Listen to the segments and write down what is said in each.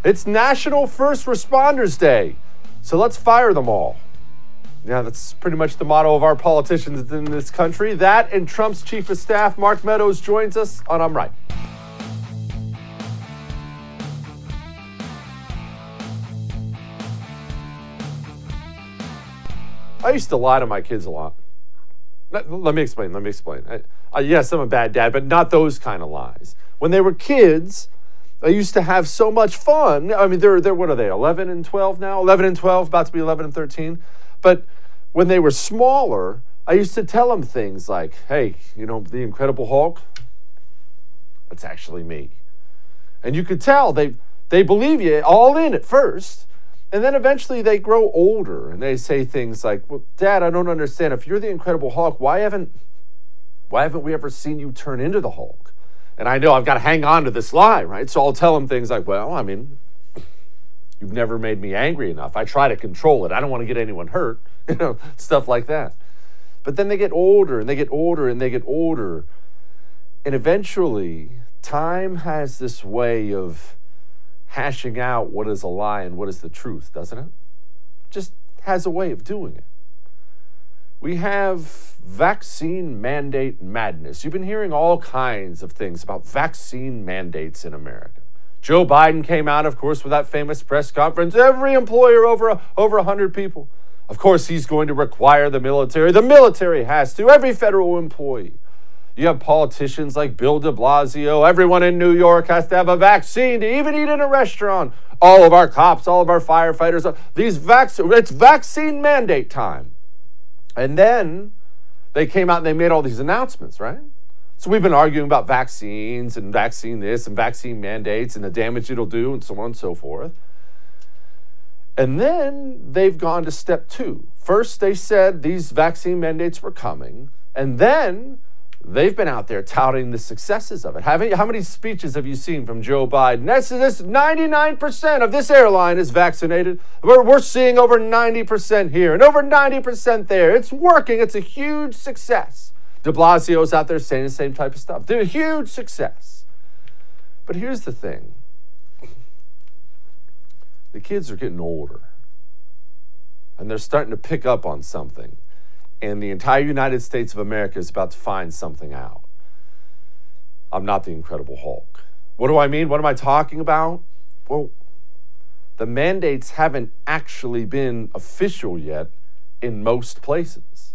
It's National First Responders Day, so let's fire them all. Yeah, that's pretty much the motto of our politicians in this country. That and Trump's chief of staff, Mark Meadows, joins us on I'm Right. I used to lie to my kids a lot. Let me explain. Yes, I'm a bad dad, but not those kind of lies. When they were kids, I used to have so much fun. I mean, they're what are they, 11 and 12 now? 11 and 12, about to be 11 and 13. But when they were smaller, I used to tell them things like, hey, you know, the Incredible Hulk, that's actually me. And you could tell they believe you all in at first. And then eventually they grow older and they say things like, well, Dad, I don't understand. If you're the Incredible Hulk, why haven't we ever seen you turn into the Hulk? And I know I've got to hang on to this lie, right? So I'll tell them things like, well, I mean, you've never made me angry enough. I try to control it. I don't want to get anyone hurt, you know, stuff like that. But then they get older and they get older and they get older. And eventually time has this way of hashing out what is a lie and what is the truth, doesn't it? Just has a way of doing it. We have vaccine mandate madness. You've been hearing all kinds of things about vaccine mandates in America. Joe Biden came out, of course, with that famous press conference. Every employer over 100 people. Of course, he's going to require the military. The military has to. Every federal employee. You have politicians like Bill de Blasio. Everyone in New York has to have a vaccine to even eat in a restaurant. All of our cops, all of our firefighters, it's vaccine mandate time. And then they came out and they made all these announcements, right? So we've been arguing about vaccines and vaccine this and vaccine mandates and the damage it'll do and so on and so forth. And then they've gone to step two. First, they said these vaccine mandates were coming, and then they've been out there touting the successes of it. How many speeches have you seen from Joe Biden? This 99% of this airline is vaccinated. We're seeing over 90% here and over 90% there. It's working. It's a huge success. De Blasio's out there saying the same type of stuff. They're a huge success. But here's the thing. The kids are getting older, and they're starting to pick up on something. And the entire United States of America is about to find something out. I'm not the Incredible Hulk. What do I mean? What am I talking about? Well, the mandates haven't actually been official yet in most places.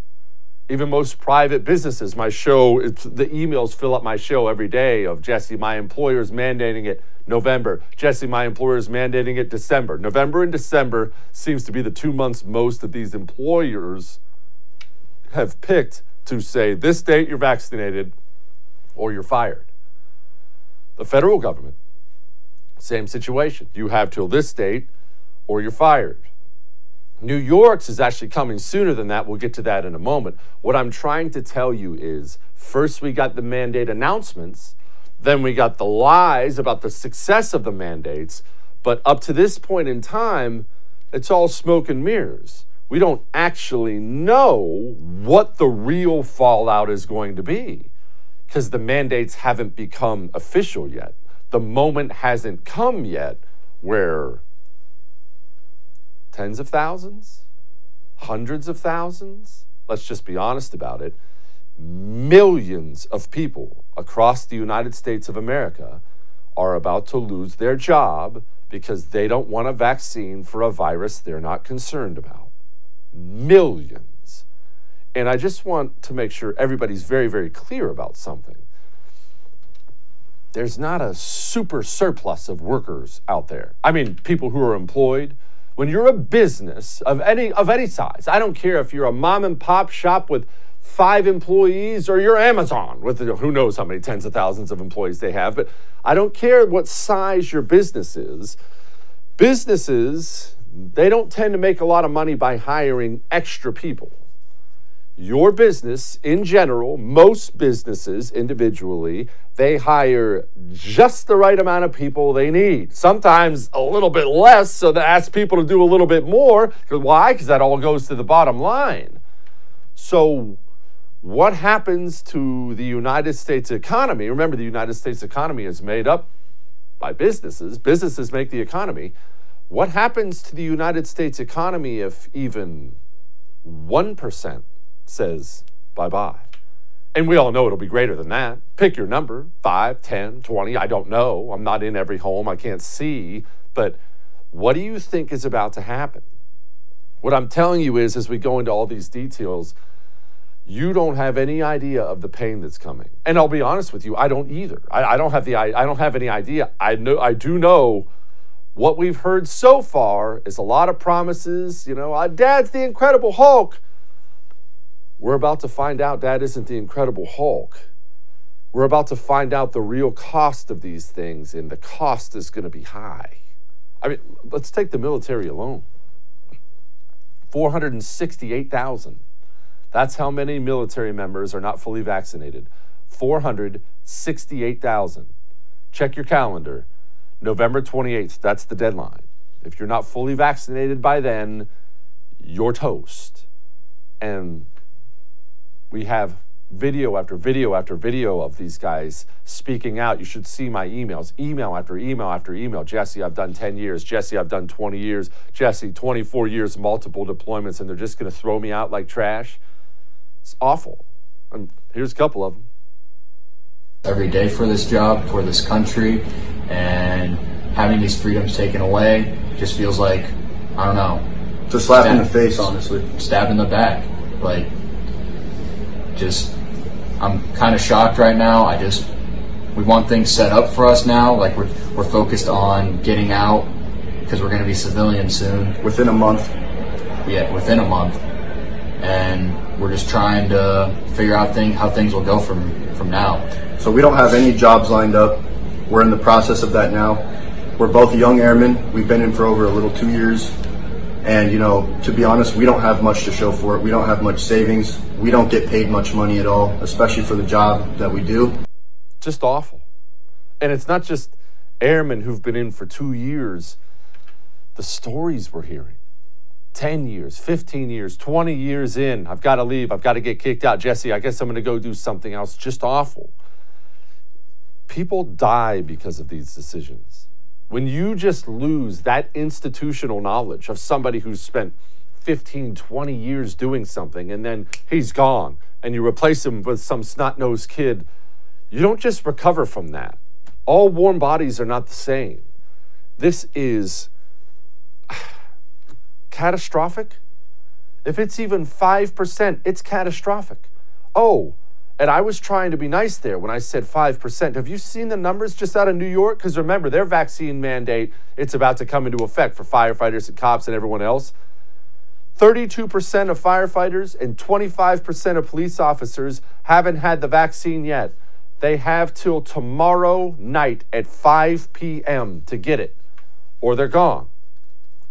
Even most private businesses. My show, the emails fill up my show every day of Jesse, my employer's mandating it November. Jesse, my employer's mandating it December. November and December seems to be the 2 months most of these employers have picked to say this date you're vaccinated or you're fired. The federal government, same situation. You have till this date or you're fired. New York's is actually coming sooner than that. We'll get to that in a moment. What I'm trying to tell you is first we got the mandate announcements, then we got the lies about the success of the mandates, but up to this point in time, it's all smoke and mirrors. We don't actually know what the real fallout is going to be because the mandates haven't become official yet. The moment hasn't come yet where tens of thousands, hundreds of thousands, let's just be honest about it, millions of people across the United States of America are about to lose their job because they don't want a vaccine for a virus they're not concerned about. Millions. And I just want to make sure everybody's very, very clear about something. There's not a super surplus of workers out there. I mean, people who are employed. When you're a business of any size, I don't care if you're a mom and pop shop with 5 employees or you're Amazon with who knows how many tens of thousands of employees they have, but I don't care what size your business is. Businesses, they don't tend to make a lot of money by hiring extra people. Your business, in general, most businesses individually, they hire just the right amount of people they need. Sometimes a little bit less, so they ask people to do a little bit more. Why? Because that all goes to the bottom line. So what happens to the United States economy? Remember, the United States economy is made up by businesses. Businesses make the economy. What happens to the United States economy if even 1% says bye-bye? And we all know it'll be greater than that. Pick your number, 5, 10, 20, I don't know. I'm not in every home, I can't see. But what do you think is about to happen? What I'm telling you is, as we go into all these details, you don't have any idea of the pain that's coming. And I'll be honest with you, I don't either. I don't have any idea. I do know what we've heard so far is a lot of promises. You know, Dad's the Incredible Hulk. We're about to find out Dad isn't the Incredible Hulk. We're about to find out the real cost of these things, and the cost is going to be high. I mean, let's take the military alone. 468,000. That's how many military members are not fully vaccinated. 468,000. Check your calendar. November 28th, that's the deadline. If you're not fully vaccinated by then, you're toast. And we have video after video after video of these guys speaking out. You should see my emails, email after email after email. Jesse, I've done 10 years. Jesse, I've done 20 years. Jesse, 24 years, multiple deployments, and they're just going to throw me out like trash. It's awful. Here's a couple of them. Every day for this job, for this country, and having these freedoms taken away just feels like, I don't know. It's a slap in the face, honestly. Stab in the back. Like, I'm kind of shocked right now. We want things set up for us now. Like, we're focused on getting out because we're going to be civilians soon. Within a month. Yeah, within a month. And we're just trying to figure out how things will go from now. So we don't have any jobs lined up. We're in the process of that now. We're both young airmen. We've been in for over 2 years. And, you know, to be honest, we don't have much to show for it. We don't have much savings. We don't get paid much money at all, especially for the job that we do. Just awful. And it's not just airmen who've been in for 2 years. The stories we're hearing. 10 years, 15 years, 20 years in. I've got to leave. I've got to get kicked out. Jesse, I guess I'm going to go do something else. Just awful. People die because of these decisions. When you just lose that institutional knowledge of somebody who's spent 15, 20 years doing something, and then he's gone, and you replace him with some snot-nosed kid, you don't just recover from that. All warm bodies are not the same. This is catastrophic. If it's even 5%, it's catastrophic. Oh, and I was trying to be nice there when I said 5%. Have you seen the numbers just out of New York? Because remember, their vaccine mandate, it's about to come into effect for firefighters and cops and everyone else. 32% of firefighters and 25% of police officers haven't had the vaccine yet. They have till tomorrow night at 5 p.m. to get it, or they're gone.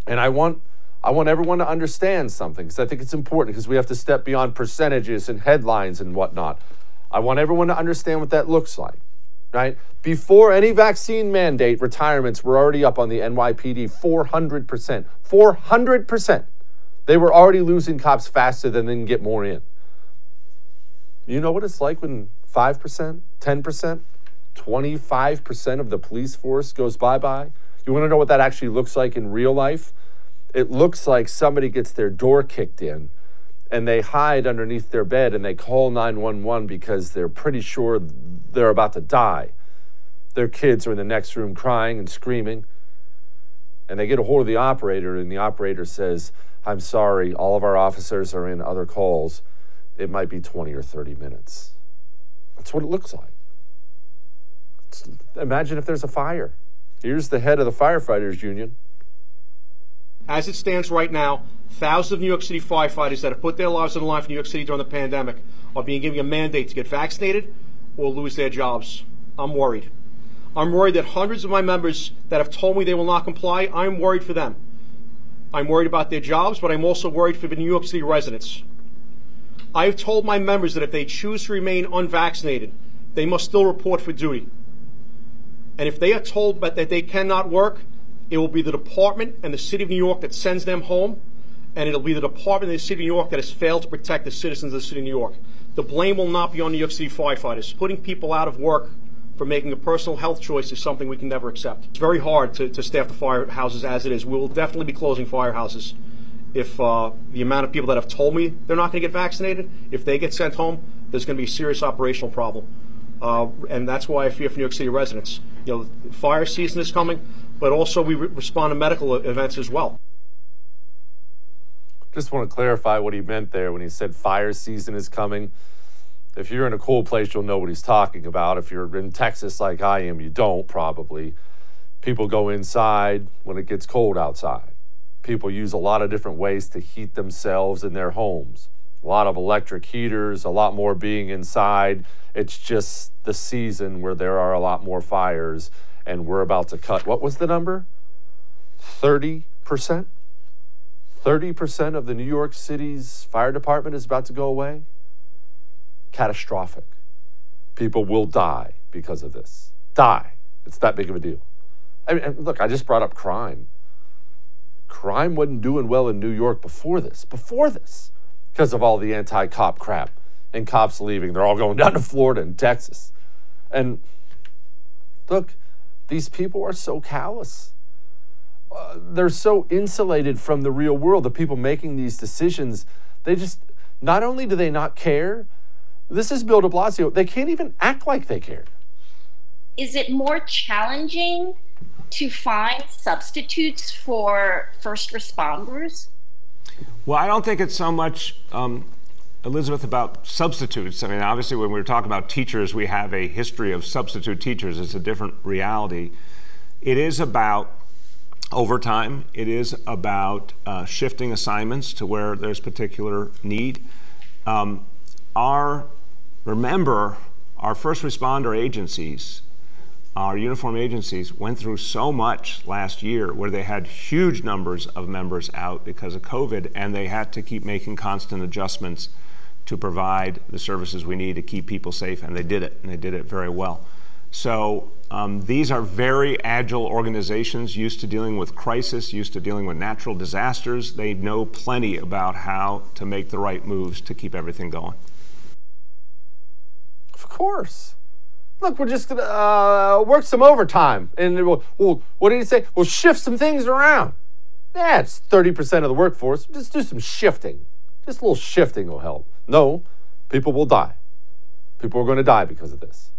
And I want everyone to understand something, because I think it's important, because we have to step beyond percentages and headlines and whatnot. I want everyone to understand what that looks like, right? Before any vaccine mandate, retirements were already up on the NYPD 400%. 400%. They were already losing cops faster than they can get more in. You know what it's like when 5%, 10%, 25% of the police force goes bye-bye? You want to know what that actually looks like in real life? It looks like somebody gets their door kicked in and they hide underneath their bed and they call 911 because they're pretty sure they're about to die. Their kids are in the next room crying and screaming. And they get a hold of the operator, and the operator says, "I'm sorry, all of our officers are in other calls. It might be 20 or 30 minutes. That's what it looks like. Imagine if there's a fire. Here's the head of the firefighters union. As it stands right now, thousands of New York City firefighters that have put their lives on the line for New York City during the pandemic are being given a mandate to get vaccinated or lose their jobs. I'm worried. I'm worried that hundreds of my members that have told me they will not comply, I'm worried for them. I'm worried about their jobs, but I'm also worried for the New York City residents. I have told my members that if they choose to remain unvaccinated, they must still report for duty. And if they are told that they cannot work, it will be the department and the City of New York that sends them home, and it'll be the department and the City of New York that has failed to protect the citizens of the City of New York. The blame will not be on New York City firefighters. Putting people out of work for making a personal health choice is something we can never accept. It's very hard to staff the firehouses as it is. We will definitely be closing firehouses if the amount of people that have told me they're not going to get vaccinated, if they get sent home, there's going to be a serious operational problem. And that's why I fear for New York City residents. You know, fire season is coming, but also we respond to medical events as well. Just want to clarify what he meant there when he said fire season is coming. If you're in a cold place, you'll know what he's talking about. If you're in Texas like I am, you don't probably. People go inside when it gets cold outside. People use a lot of different ways to heat themselves in their homes. A lot of electric heaters, a lot more being inside. It's just the season where there are a lot more fires, and we're about to cut. What was the number? 30%? 30% of the New York City's fire department is about to go away? Catastrophic. People will die because of this. Die. It's that big of a deal. I mean, and look, I just brought up crime. Crime wasn't doing well in New York before this, because of all the anti-cop crap and cops leaving. They're all going down to Florida and Texas. And look, these people are so callous. They're so insulated from the real world. The people making these decisions, they just, not only do they not care, this is Bill de Blasio, they can't even act like they care. Is it more challenging to find substitutes for first responders? Well, I don't think it's so much, Elizabeth, about substitutes. I mean, obviously, when we're talking about teachers, we have a history of substitute teachers. It's a different reality. It is about overtime. It is about shifting assignments to where there's particular need. Remember, our first responder agencies, our uniform agencies, went through so much last year where they had huge numbers of members out because of COVID, and they had to keep making constant adjustments to provide the services we need to keep people safe, and they did it, and they did it very well. So these are very agile organizations, used to dealing with crisis, used to dealing with natural disasters. They know plenty about how to make the right moves to keep everything going. Of course. Look, we're just going to work some overtime. And we'll, what did he say? We'll shift some things around. Yeah, it's 30% of the workforce. Just do some shifting. Just a little shifting will help. No, people will die. People are going to die because of this.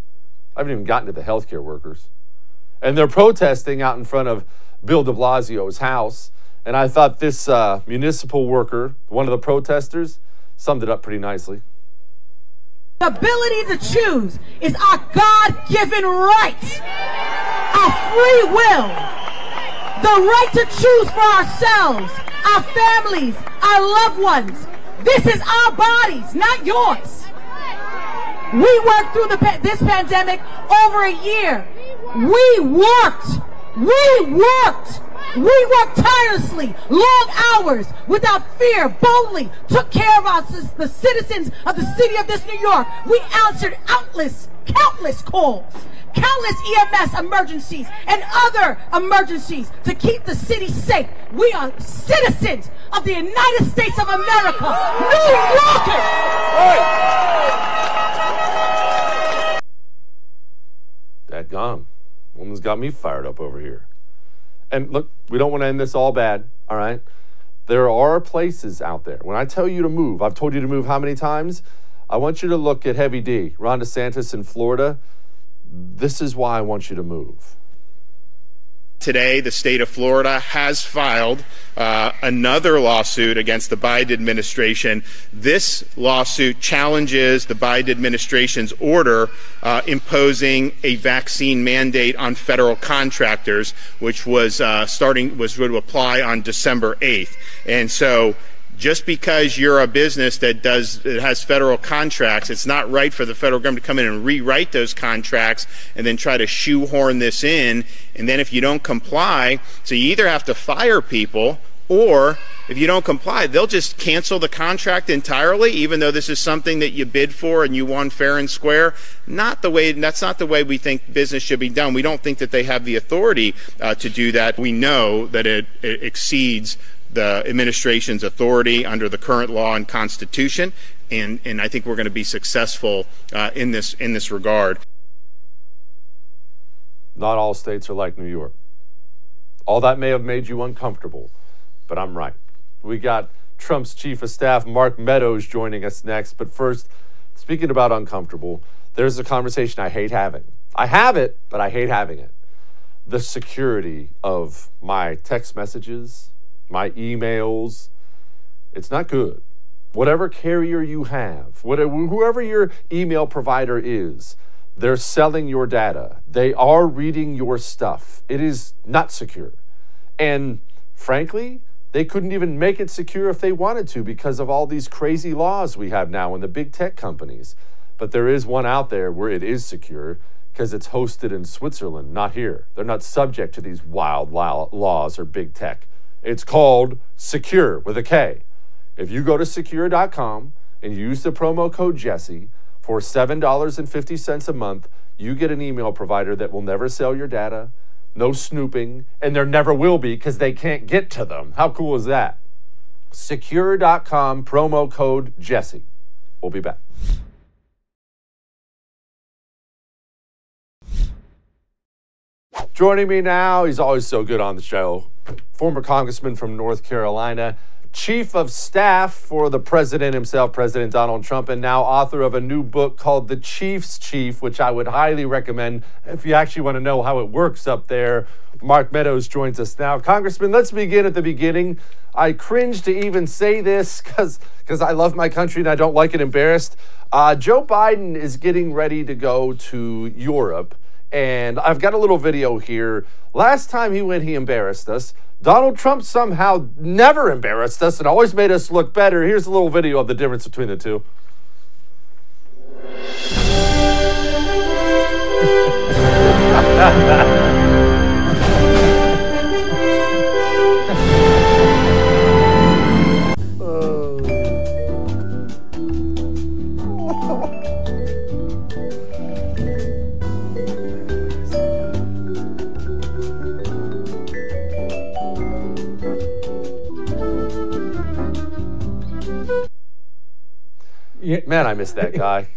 I haven't even gotten to the healthcare workers. And they're protesting out in front of Bill de Blasio's house. And I thought this municipal worker, one of the protesters, summed it up pretty nicely. The ability to choose is our God-given right, our free will, the right to choose for ourselves, our families, our loved ones. This is our bodies, not yours. We worked through this pandemic over a year. We worked tirelessly, long hours, without fear, boldly, took care of us, the citizens of the city of this New York. We answered countless calls, countless EMS emergencies and other emergencies to keep the city safe. We are citizens of the United States of America, New Yorkers. Dadgum. Woman's got me fired up over here. And look, we don't want to end this all bad, all right? There are places out there. When I tell you to move, I've told you to move how many times? I want you to look at Heavy D, Ron DeSantis in Florida. This is why I want you to move. Today, the state of Florida has filed another lawsuit against the Biden administration. This lawsuit challenges the Biden administration's order imposing a vaccine mandate on federal contractors, which was going to apply on December 8th. And so, just because you're a business that has federal contracts, it's not right for the federal government to come in and rewrite those contracts and then try to shoehorn this in. And then if you don't comply, so you either have to fire people, or if you don't comply, they'll just cancel the contract entirely, even though this is something that you bid for and you won fair and square. That's not the way we think business should be done. We don't think that they have the authority to do that. We know that it exceeds the administration's authority under the current law and Constitution, and I think we're going to be successful in this regard. Not all states are like New York. All that may have made you uncomfortable, but I'm right. We got Trump's chief of staff, Mark Meadows, joining us next. But first, speaking about uncomfortable, there's a conversation I hate having. I have it, but I hate having it. The security of my text messages, my emails, it's not good. Whatever carrier you have, whoever your email provider is, they're selling your data. They are reading your stuff. It is not secure. And frankly, they couldn't even make it secure if they wanted to because of all these crazy laws we have now in the big tech companies. But there is one out there where it is secure because it's hosted in Switzerland, not here. They're not subject to these wild laws or big tech. It's called Secure with a K. If you go to secure.com and use the promo code Jesse for $7.50 a month, you get an email provider that will never sell your data, no snooping, and there never will be because they can't get to them. How cool is that? Secure.com, promo code Jesse. We'll be back. Joining me now, he's always so good on the show, former congressman from North Carolina, chief of staff for the president himself, President Donald Trump, and now author of a new book called The Chief's Chief, which I would highly recommend if you actually want to know how it works up there. Mark Meadows joins us now. Congressman, let's begin at the beginning. I cringe to even say this because I love my country and I don't like it embarrassed. Joe Biden is getting ready to go to Europe, and I've got a little video here. Last time he went, he embarrassed us. Donald Trump somehow never embarrassed us and always made us look better. Here's a little video of the difference between the two. Man, I miss that guy.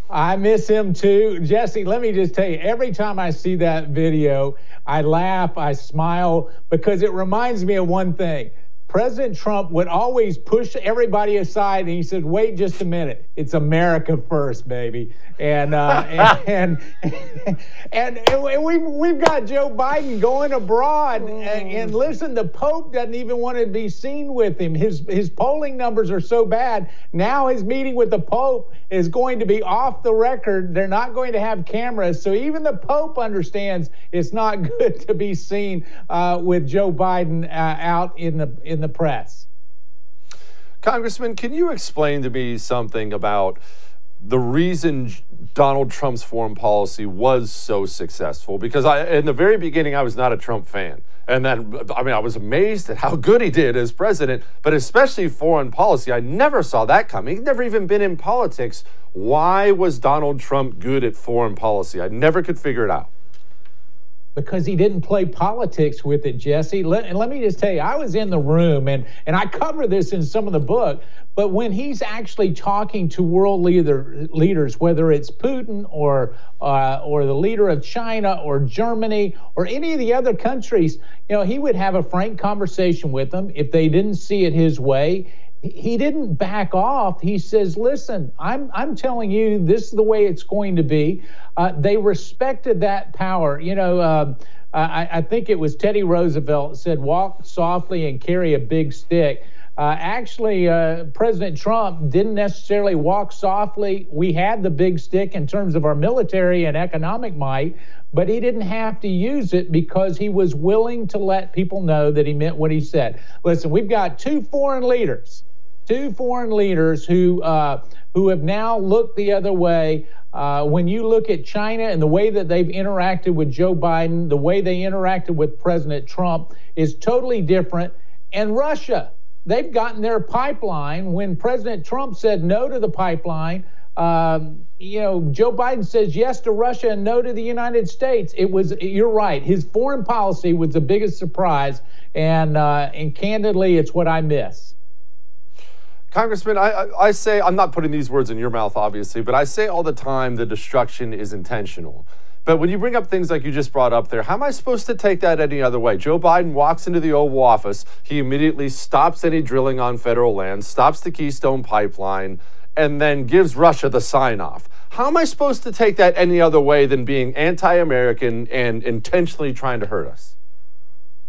I miss him too. Jesse, let me just tell you, every time I see that video, I laugh, I smile, because it reminds me of one thing. President Trump would always push everybody aside, and he said, "Wait just a minute. It's America first, baby." And we've got Joe Biden going abroad, and listen, the Pope doesn't even want to be seen with him. His polling numbers are so bad. Now his meeting with the Pope is going to be off the record. They're not going to have cameras, so even the Pope understands it's not good to be seen with Joe Biden out in the press. Congressman, can you explain to me something about the reason Donald Trump's foreign policy was so successful? Because in the very beginning, I was not a Trump fan. And then, I was amazed at how good he did as president, but especially foreign policy. I never saw that coming. He'd never even been in politics. Why was Donald Trump good at foreign policy? I never could figure it out. Because he didn't play politics with it, Jesse. Let me just tell you, I was in the room, and I cover this in some of the book, but when he's actually talking to world leaders, whether it's Putin or the leader of China or Germany or any of the other countries, he would have a frank conversation with them. If they didn't see it his way, he didn't back off. He says, "Listen, I'm telling you, this is the way it's going to be." They respected that power. I think it was Teddy Roosevelt said, "Walk softly and carry a big stick." Actually, President Trump didn't necessarily walk softly. We had the big stick in terms of our military and economic might, but he didn't have to use it because he was willing to let people know that he meant what he said. Listen, we've got two foreign leaders who have now looked the other way. When you look at China and the way that they've interacted with Joe Biden, the way they interacted with President Trump is totally different. And Russia, they've gotten their pipeline. When President Trump said no to the pipeline, Joe Biden says yes to Russia and no to the United States. You're right. His foreign policy was the biggest surprise. And candidly, it's what I miss. Congressman, I say, I'm not putting these words in your mouth, obviously, but I say all the time the destruction is intentional. But when you bring up things like you just brought up there, how am I supposed to take that any other way? Joe Biden walks into the Oval Office. He immediately stops any drilling on federal land, stops the Keystone Pipeline, and then gives Russia the sign-off. How am I supposed to take that any other way than being anti-American and intentionally trying to hurt us?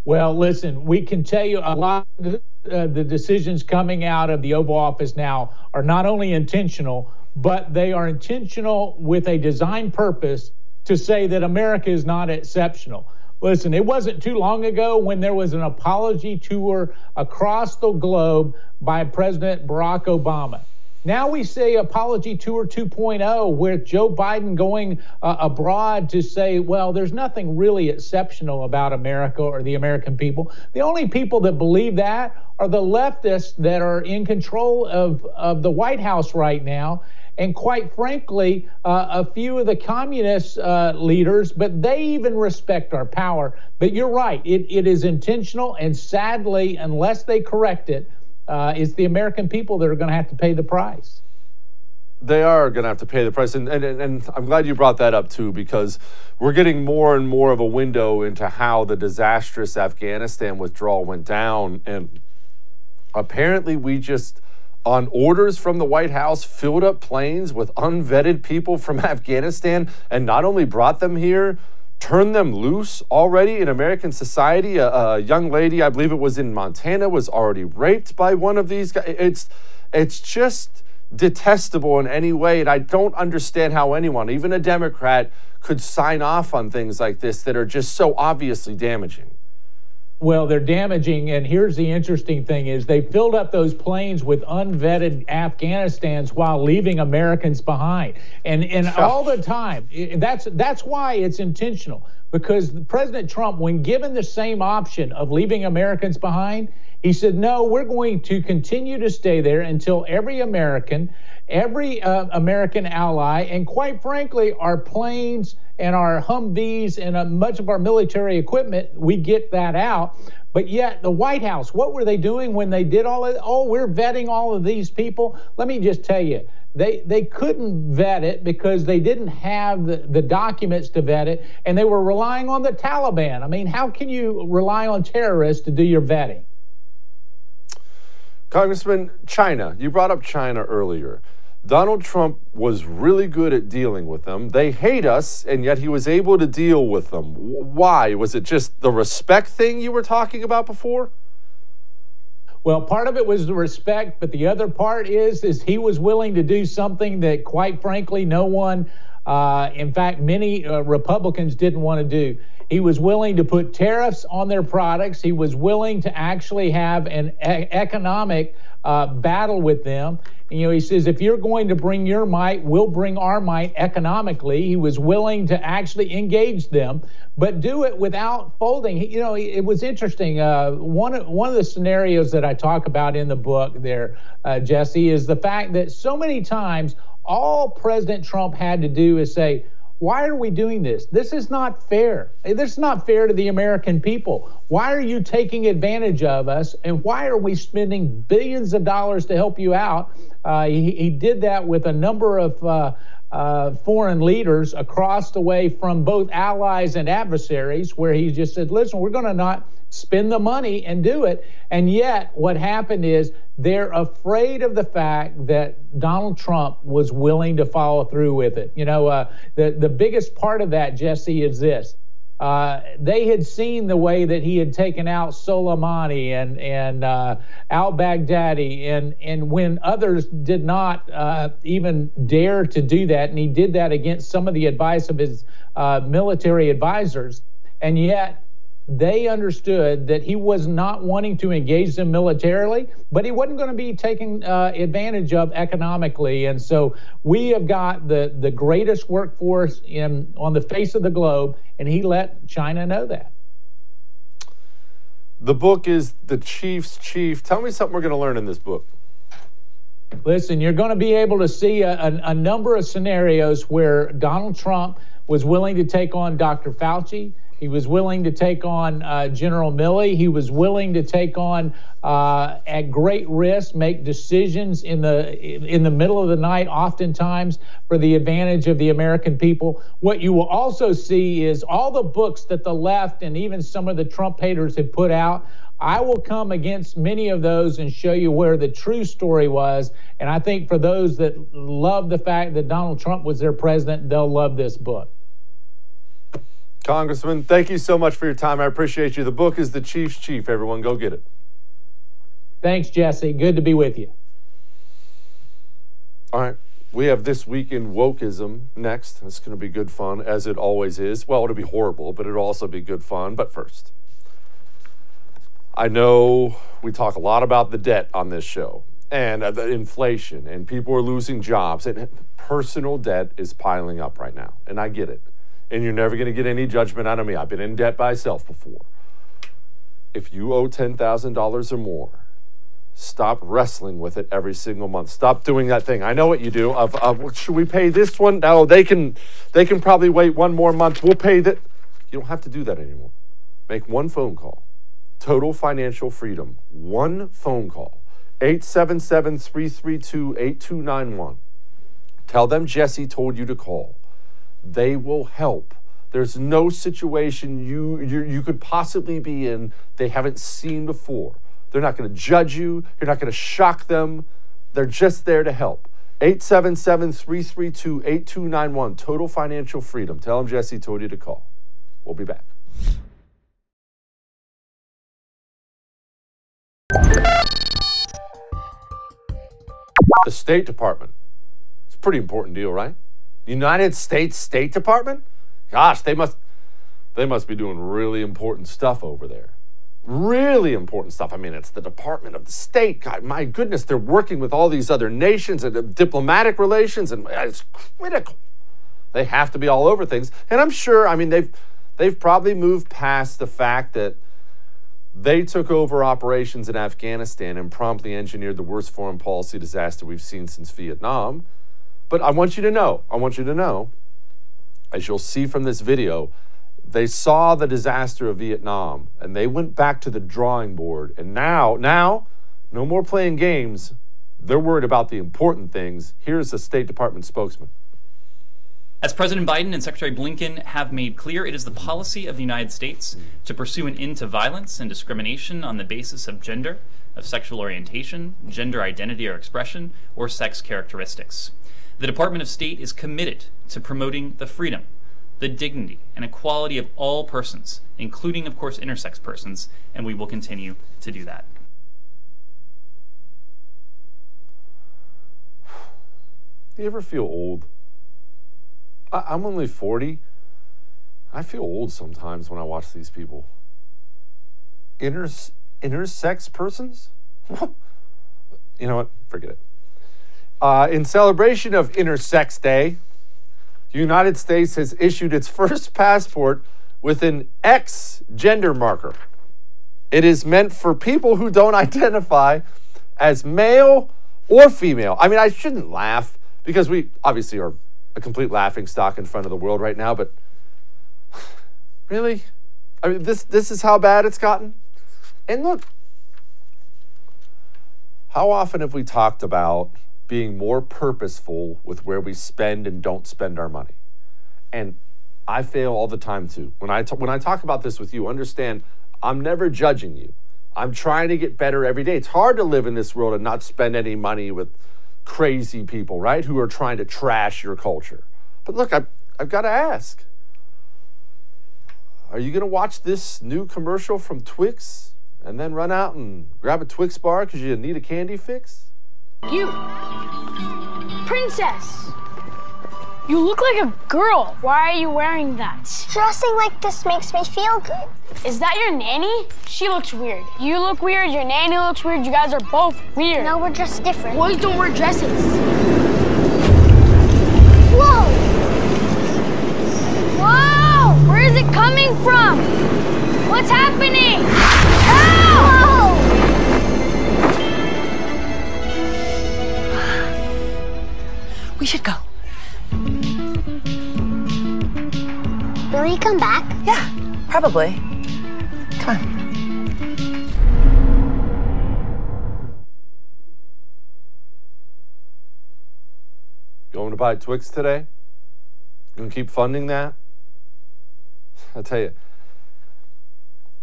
Well, listen, we can tell you a lot of the decisions coming out of the Oval Office now are not only intentional, but they are intentional with a design purpose to say that America is not exceptional. Listen, it wasn't too long ago when there was an apology tour across the globe by President Barack Obama. Now we say apology tour 2.0, with Joe Biden going abroad to say, well, there's nothing really exceptional about America or the American people. The only people that believe that are the leftists that are in control of the White House right now. And quite frankly, a few of the communist leaders, but they even respect our power. But you're right, it is intentional, and sadly, unless they correct it, it's the American people that are going to have to pay the price. They are going to have to pay the price. And I'm glad you brought that up, too, because we're getting more and more of a window into how the disastrous Afghanistan withdrawal went down. And apparently we just, on orders from the White House, filled up planes with unvetted people from Afghanistan and not only brought them here, turned them loose already in American society. A young lady, I believe it was in Montana, was already raped by one of these guys. It's just detestable in any way, and I don't understand how anyone, even a Democrat, could sign off on things like this that are just so obviously damaging. Well, they're damaging, and here's the interesting thing is they filled up those planes with unvetted Afghanistans while leaving Americans behind. And all the time, that's why it's intentional, because President Trump, when given the same option of leaving Americans behind, he said, no, we're going to continue to stay there until every American ally, and quite frankly, our planes and our Humvees and much of our military equipment, we get that out. But yet the White House, what were they doing when they did all of it? Oh, we're vetting all of these people. Let me just tell you, they couldn't vet it because they didn't have the documents to vet it, and they were relying on the Taliban. I mean, how can you rely on terrorists to do your vetting? Congressman, China, you brought up China earlier. Donald Trump was really good at dealing with them. They hate us, and yet he was able to deal with them. Why? Was it just the respect thing you were talking about before? Well, part of it was the respect, but the other part is he was willing to do something that, quite frankly, no one, in fact, many Republicans didn't want to do. He was willing to put tariffs on their products. He was willing to actually have an economic battle with them. You know, he says, if you're going to bring your might, we'll bring our might economically. He was willing to actually engage them, but do it without folding. You know, it was interesting. One of the scenarios that I talk about in the book there, Jesse, is the fact that so many times all President Trump had to do is say, why are we doing this? This is not fair. This is not fair to the American people. Why are you taking advantage of us? And why are we spending billions of dollars to help you out? He did that with a number of foreign leaders across the way from both allies and adversaries, where he just said, listen, we're going to not spend the money and do it. And yet what happened is they're afraid of the fact that Donald Trump was willing to follow through with it. You know, the biggest part of that, Jesse, is this. They had seen the way that he had taken out Soleimani and al-Baghdadi, and when others did not even dare to do that, and he did that against some of the advice of his military advisors, and yet they understood that he was not wanting to engage them militarily, but he wasn't going to be taken advantage of economically. And so we have got the greatest workforce on the face of the globe, and he let China know that. The book is The Chief's Chief. Tell me something we're going to learn in this book. Listen, you're going to be able to see a number of scenarios where Donald Trump was willing to take on Dr. Fauci. He was willing to take on General Milley. He was willing to take on, at great risk, make decisions in the middle of the night, oftentimes for the advantage of the American people. What you will also see is all the books that the left and even some of the Trump haters have put out. I will come against many of those and show you where the true story was. And I think for those that love the fact that Donald Trump was their president, they'll love this book. Congressman, thank you so much for your time. I appreciate you. The book is The Chief's Chief. Everyone, go get it. Thanks, Jesse. Good to be with you. All right. We have This Week in Wokeism next. It's going to be good fun, as it always is. Well, it'll be horrible, but it'll also be good fun. But first, I know we talk a lot about the debt on this show and the inflation, and people are losing jobs, and personal debt is piling up right now, and I get it. And you're never going to get any judgment out of me. I've been in debt myself before. If you owe $10,000 or more, stop wrestling with it every single month. Stop doing that thing. I know what you do. Should we pay this one? No, they can probably wait one more month. We'll pay that. You don't have to do that anymore. Make one phone call. Total financial freedom. One phone call. 877-332-8291. Tell them Jesse told you to call. They will help. There's no situation you could possibly be in they haven't seen before. They're not going to judge you. You're not going to shock them. They're just there to help. 877-332-8291. Total financial freedom. Tell them Jesse told you to call. We'll be back. The State Department. It's a pretty important deal, right? United States State Department? Gosh, they must be doing really important stuff over there. Really important stuff. I mean, it's the Department of the State. God, my goodness, they're working with all these other nations and diplomatic relations, and it's critical. They have to be all over things. And I'm sure, I mean, they've probably moved past the fact that they took over operations in Afghanistan and promptly engineered the worst foreign policy disaster we've seen since Vietnam. But I want you to know, as you'll see from this video, they saw the disaster of Vietnam and they went back to the drawing board. And now, no more playing games. They're worried about the important things. Here's the State Department spokesman. As President Biden and Secretary Blinken have made clear, it is the policy of the United States to pursue an end to violence and discrimination on the basis of gender, of sexual orientation, gender identity or expression, or sex characteristics. The Department of State is committed to promoting the freedom, the dignity, and equality of all persons, including, of course, intersex persons, and we will continue to do that. Do you ever feel old? I'm only 40. I feel old sometimes when I watch these people. Intersex persons? You know what? Forget it. In celebration of Intersex Day, the United States has issued its first passport with an X gender marker. It is meant for people who don't identify as male or female. I mean, I shouldn't laugh because we obviously are a complete laughingstock in front of the world right now, but really? I mean, this is how bad it's gotten? And look, how often have we talked about being more purposeful with where we spend and don't spend our money? And I fail all the time too. When I talk about this with you, understand I'm never judging you. I'm trying to get better every day. It's hard to live in this world and not spend any money with crazy people, right, who are trying to trash your culture. But look, I've got to ask, are you going to watch this new commercial from Twix and then run out and grab a Twix bar because you need a candy fix? You, princess, you look like a girl. Why are you wearing that? Dressing like this makes me feel good. Is that your nanny? She looks weird. You look weird, your nanny looks weird, you guys are both weird. No, we're just different. Boys don't wear dresses. Whoa! Whoa! Where is it coming from? What's happening? Help! We should go. Will he come back? Yeah. Probably. Come on. Going to buy Twix today? Gonna keep funding that? I'll tell you.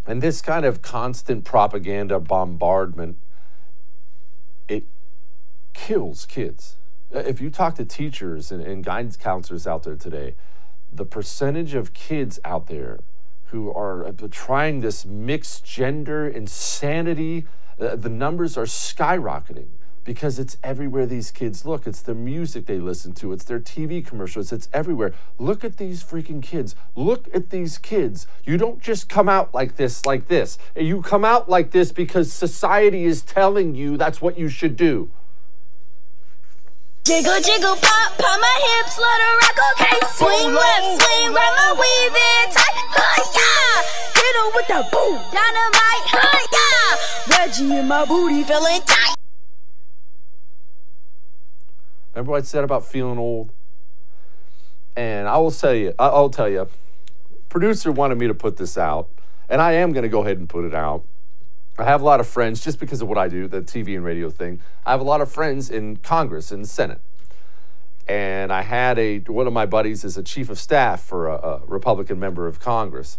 And this kind of constant propaganda bombardment, it kills kids. If you talk to teachers and guidance counselors out there today, the percentage of kids out there who are trying this mixed gender insanity, the numbers are skyrocketing because it's everywhere these kids look. It's the music they listen to. It's their TV commercials. It's everywhere. Look at these freaking kids. Look at these kids. You don't just come out like this. You come out like this because society is telling you that's what you should do. Jiggle, jiggle, pop, pop my hips, let her rock, okay. Swing left, swing right, my weave in tight, yeah. Hit her with the boom, dynamite, yeah. Reggie in my booty feeling tight. Remember what I said about feeling old? And I'll tell you, producer wanted me to put this out, and I am going to go ahead and put it out. I have a lot of friends, just because of what I do, the TV and radio thing. I have a lot of friends in Congress and the Senate. And I had one of my buddies is a chief of staff for a Republican member of Congress.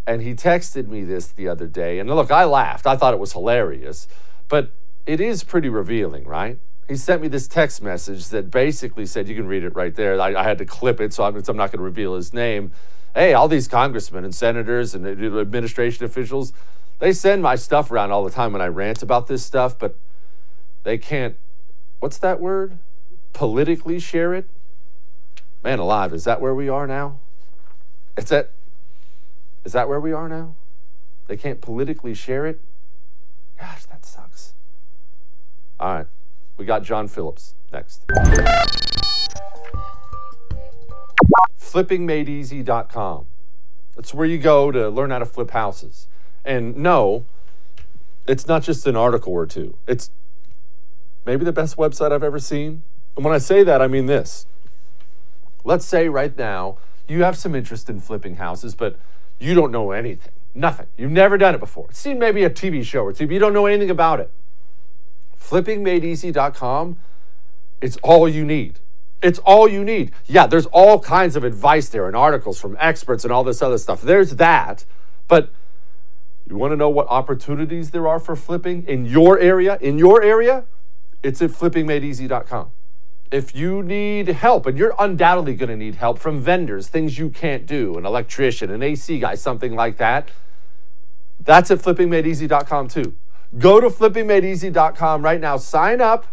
And he texted me this the other day. And look, I laughed. I thought it was hilarious. But it is pretty revealing, right? He sent me this text message that basically said, you can read it right there. I had to clip it, so I'm not going to reveal his name. Hey, all these congressmen and senators and administration officials, they send my stuff around all the time when I rant about this stuff, but they can't, what's that word? Politically share it? Man alive, is that where we are now? Is that where we are now? They can't politically share it? Gosh, that sucks. All right, we got John Phillips next. FlippingMadeEasy.com. That's where you go to learn how to flip houses. And no, it's not just an article or two. It's maybe the best website I've ever seen. And when I say that, I mean this. Let's say right now you have some interest in flipping houses, but you don't know anything. Nothing. You've never done it before. Seen maybe a TV show or two, but you don't know anything about it. FlippingMadeEasy.com, it's all you need. It's all you need. Yeah, there's all kinds of advice there and articles from experts and all this other stuff. There's that, but you want to know what opportunities there are for flipping in your area? It's at FlippingMadeEasy.com. If you need help, and you're undoubtedly going to need help from vendors, things you can't do, an electrician, an AC guy, something like that, that's at FlippingMadeEasy.com too. Go to FlippingMadeEasy.com right now. Sign up,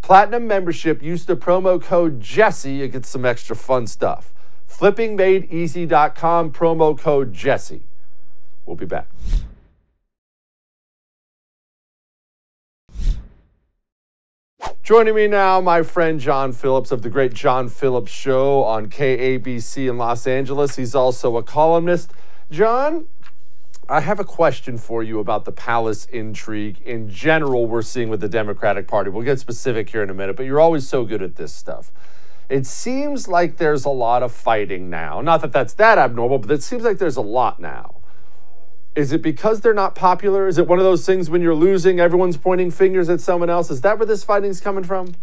Platinum membership, use the promo code Jesse, you get some extra fun stuff. FlippingMadeEasy.com, promo code Jesse. We'll be back. Joining me now, my friend John Phillips of the Great John Phillips Show on KABC in Los Angeles. He's also a columnist. John, I have a question for you about the palace intrigue in general we're seeing with the Democratic Party. We'll get specific here in a minute, but you're always so good at this stuff. It seems like there's a lot of fighting now. Not that that's that abnormal, but it seems like there's a lot now. Is it because they're not popular? Is it one of those things when you're losing, everyone's pointing fingers at someone else? Is that where this fighting's coming from?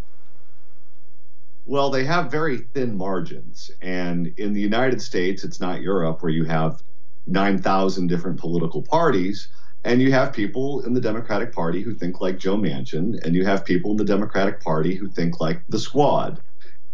Well, they have very thin margins. And in the United States, it's not Europe where you have 9,000 different political parties. And you have people in the Democratic Party who think like Joe Manchin. And you have people in the Democratic Party who think like the Squad.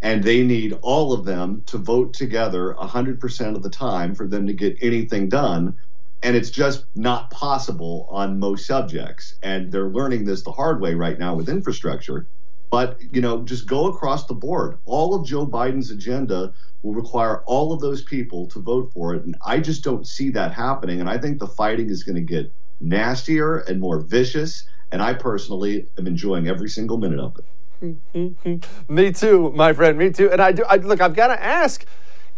And they need all of them to vote together 100% of the time for them to get anything done. And it's just not possible on most subjects. And they're learning this the hard way right now with infrastructure. But, you know, just go across the board. All of Joe Biden's agenda will require all of those people to vote for it. And I just don't see that happening. And I think the fighting is going to get nastier and more vicious. And I personally am enjoying every single minute of it. Me too, my friend, me too. And look, I've got to ask,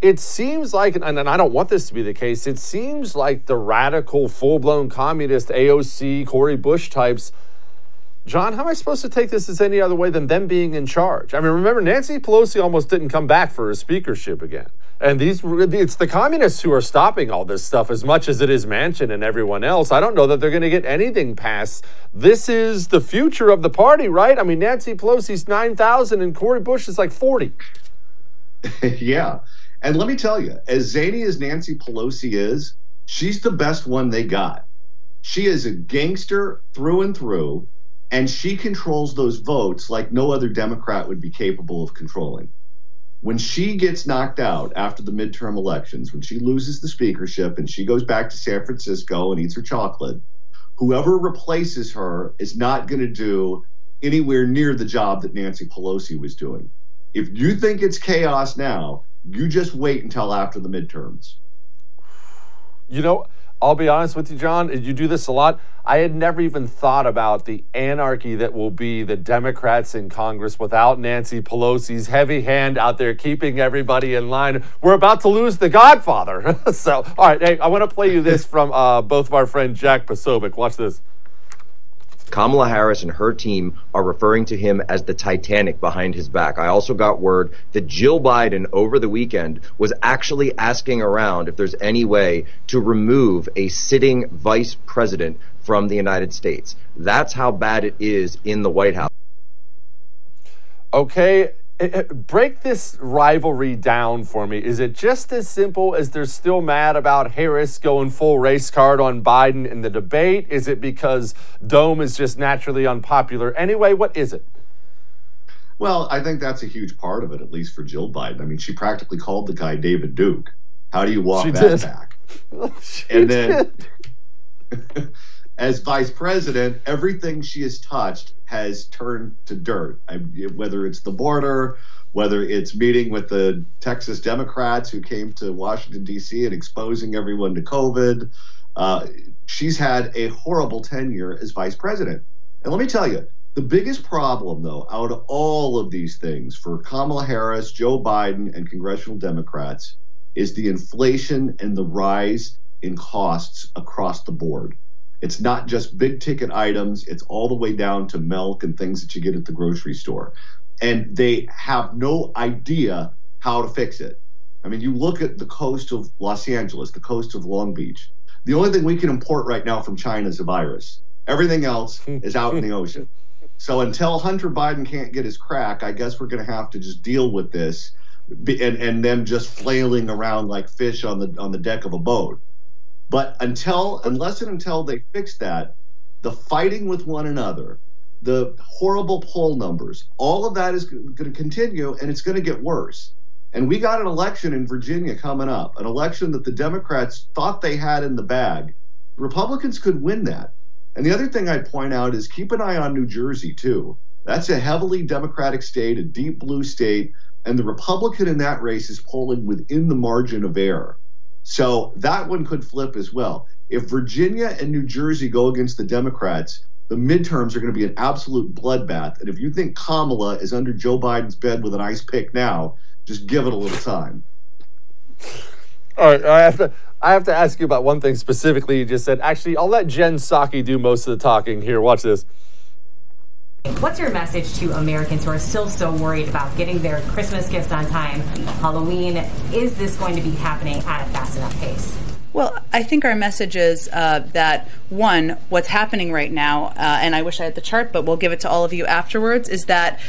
it seems like, and I don't want this to be the case, it seems like the radical, full-blown communist AOC, Cori Bush types, John, how am I supposed to take this as any other way than them being in charge? I mean, remember, Nancy Pelosi almost didn't come back for her speakership again. And it's the communists who are stopping all this stuff as much as it is Manchin and everyone else. I don't know that they're going to get anything passed. This is the future of the party, right? I mean, Nancy Pelosi's 9,000 and Cori Bush is like 40. Yeah. And let me tell you, as zany as Nancy Pelosi is, she's the best one they got. She is a gangster through and through, and she controls those votes like no other Democrat would be capable of controlling. When she gets knocked out after the midterm elections, when she loses the speakership and she goes back to San Francisco and eats her chocolate, whoever replaces her is not going to do anywhere near the job that Nancy Pelosi was doing. If you think it's chaos now, you just wait until after the midterms. You know, I'll be honest with you, John, you do this a lot. I had never even thought about the anarchy that will be the Democrats in Congress without Nancy Pelosi's heavy hand out there keeping everybody in line. We're about to lose the Godfather. So, all right, hey, I want to play you this from both of our friend Jack Posobiec. Watch this. Kamala Harris and her team are referring to him as the Titanic behind his back. I also got word that Jill Biden over the weekend was actually asking around if there's any way to remove a sitting vice president from the United States. That's how bad it is in the White House. Okay, break this rivalry down for me. Is it just as simple as they're still mad about Harris going full race card on Biden in the debate? Is it because Dome is just naturally unpopular anyway? What is it? Well, I think that's a huge part of it, at least for Jill Biden. I mean, she practically called the guy David Duke. How do you walk that back? And then as vice president, everything she has touched has turned to dirt. Whether it's the border, whether it's meeting with the Texas Democrats who came to Washington, D.C. and exposing everyone to COVID. She's had a horrible tenure as vice president. And let me tell you, the biggest problem, though, out of all of these things for Kamala Harris, Joe Biden, and congressional Democrats is the inflation and the rise in costs across the board. It's not just big ticket items. It's all the way down to milk and things that you get at the grocery store. And they have no idea how to fix it. I mean, you look at the coast of Los Angeles, the coast of Long Beach. The only thing we can import right now from China is a virus. Everything else is out in the ocean. So until Hunter Biden can't get his crack, I guess we're going to have to just deal with this and them just flailing around like fish on the deck of a boat. But unless and until they fix that, the fighting with one another, the horrible poll numbers, all of that is going to continue, and it's going to get worse. And we got an election in Virginia coming up, an election that the Democrats thought they had in the bag. Republicans could win that. And the other thing I'd point out is keep an eye on New Jersey, too. That's a heavily Democratic state, a deep blue state, and the Republican in that race is polling within the margin of error. So that one could flip as well. If Virginia and New Jersey go against the Democrats, the midterms are going to be an absolute bloodbath. And if you think Kamala is under Joe Biden's bed with an ice pick now, just give it a little time. All right, I have to ask you about one thing specifically you just said. Actually, I'll let Jen Psaki do most of the talking here. Watch this. What's your message to Americans who are still so worried about getting their Christmas gifts on time, Halloween? Is this going to be happening at a fast enough pace? Well, I think our message is that, one, what's happening right now, and I wish I had the chart, but we'll give it to all of you afterwards, is that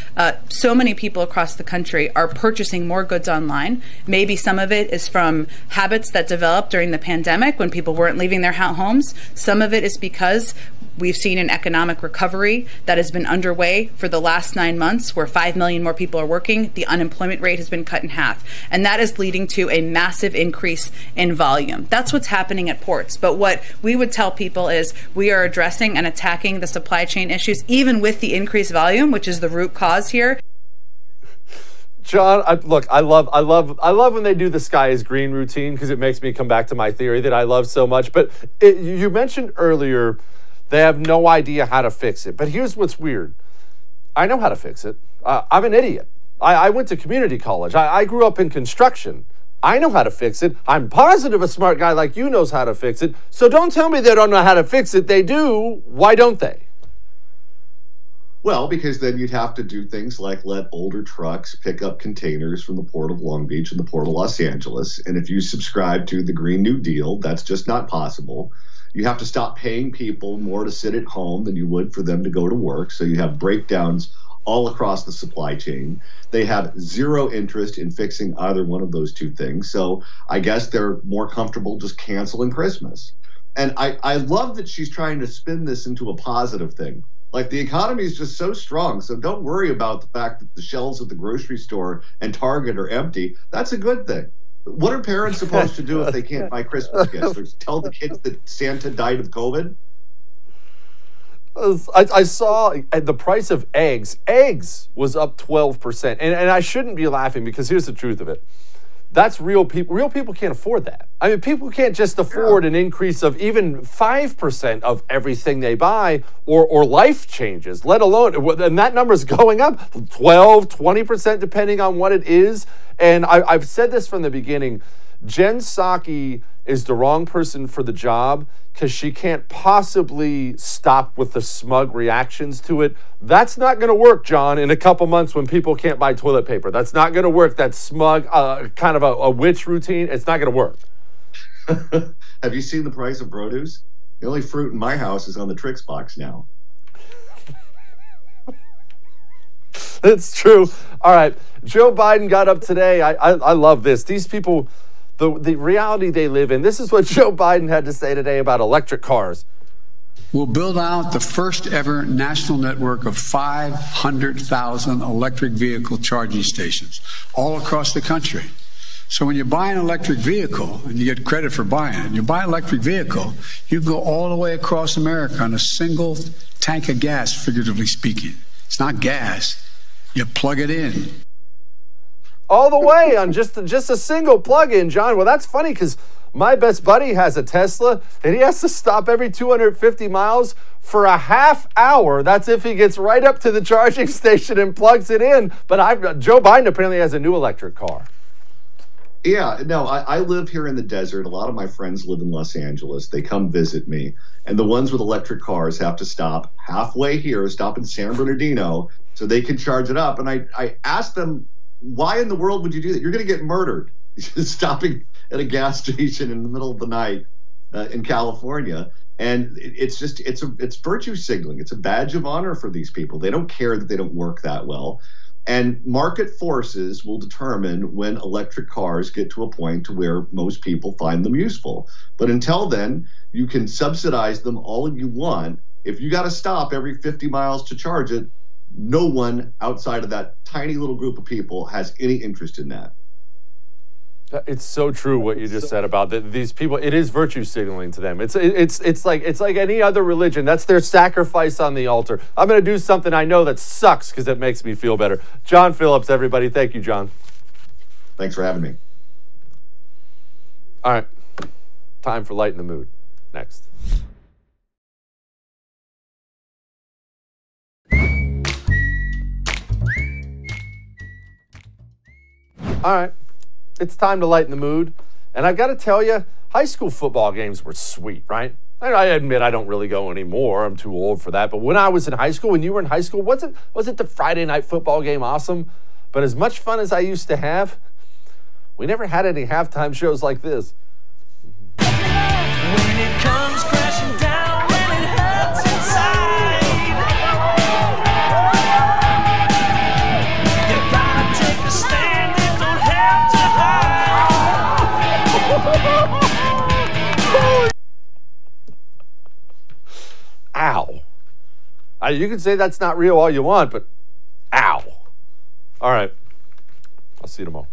so many people across the country are purchasing more goods online. Maybe some of it is from habits that developed during the pandemic when people weren't leaving their homes. Some of it is because we've seen an economic recovery that has been underway for the last 9 months, where 5 million more people are working. The unemployment rate has been cut in half. And that is leading to a massive increase in volume. That's what's happening at ports. But what we would tell people is we are addressing and attacking the supply chain issues, even with the increased volume, which is the root cause here. John, look, I love when they do the sky is green routine, because it makes me come back to my theory that I love so much. But you mentioned earlier they have no idea how to fix it. But here's what's weird. I know how to fix it. I'm an idiot. I went to community college. I grew up in construction. I know how to fix it. I'm positive a smart guy like you knows how to fix it. So don't tell me they don't know how to fix it. They do. Why don't they? Well, because then you'd have to do things like let older trucks pick up containers from the Port of Long Beach and the Port of Los Angeles. And if you subscribe to the Green New Deal, that's just not possible. You have to stop paying people more to sit at home than you would for them to go to work. So you have breakdowns all across the supply chain. They have zero interest in fixing either one of those two things. So I guess they're more comfortable just canceling Christmas. And I love that she's trying to spin this into a positive thing. Like, the economy is just so strong, so don't worry about the fact that the shelves at the grocery store and Target are empty. That's a good thing. What are parents supposed to do if they can't buy Christmas gifts? Or tell the kids that Santa died of COVID? I saw the price of eggs. Eggs was up 12%. And I shouldn't be laughing, because here's the truth of it. That's real people. Real people can't afford that. I mean, people can't just afford an increase of even 5% of everything they buy, or life changes, let alone, and that number is going up 12, 20%, depending on what it is. And I've said this from the beginning. Jen Psaki is the wrong person for the job, because she can't possibly stop with the smug reactions to it. That's not going to work, John, in a couple months when people can't buy toilet paper. That's not going to work. That smug kind of a witch routine, it's not going to work. Have you seen the price of produce? The only fruit in my house is on the Trix box now. It's true. All right. Joe Biden got up today. I love this. These people, the reality they live in. This is what Joe Biden had to say today about electric cars. We'll build out the first ever national network of 500,000 electric vehicle charging stations all across the country. So when you buy an electric vehicle, and you get credit for buying it, you buy an electric vehicle, you go all the way across America on a single tank of gas, figuratively speaking. It's not gas. You plug it in. All the way on just a single plug-in, John. Well, that's funny, because my best buddy has a Tesla, and he has to stop every 250 miles for a half hour. That's if he gets right up to the charging station and plugs it in. But Joe Biden apparently has a new electric car. Yeah, no, I live here in the desert. A lot of my friends live in Los Angeles. They come visit me. And the ones with electric cars have to stop halfway here, stop in San Bernardino, so they can charge it up. And I asked them, why in the world would you do that? You're going to get murdered stopping at a gas station in the middle of the night in California. And it's virtue signaling. It's a badge of honor for these people. They don't care that they don't work that well. And market forces will determine when electric cars get to a point to where most people find them useful. But until then, you can subsidize them all you want. If you got to stop every 50 miles to charge it, no one outside of that tiny little group of people has any interest in that. It's so true what you just said about these people. It is virtue signaling to them. It's like any other religion. That's their sacrifice on the altar. I'm going to do something I know that sucks because it makes me feel better. John Phillips, everybody. Thank you, John. Thanks for having me. All right. Time for Lighten the Mood. Next. All right. It's time to lighten the mood. And I got to tell you, high school football games were sweet, right? I admit I don't really go anymore. I'm too old for that. But when I was in high school, when you were in high school, wasn't the Friday night football game awesome? But as much fun as I used to have, we never had any halftime shows like this. When it comes crashing down and it hurts inside, you gotta take a stand and don't have to hide. Ow. You can say that's not real all you want, but ow. All right. I'll see you tomorrow.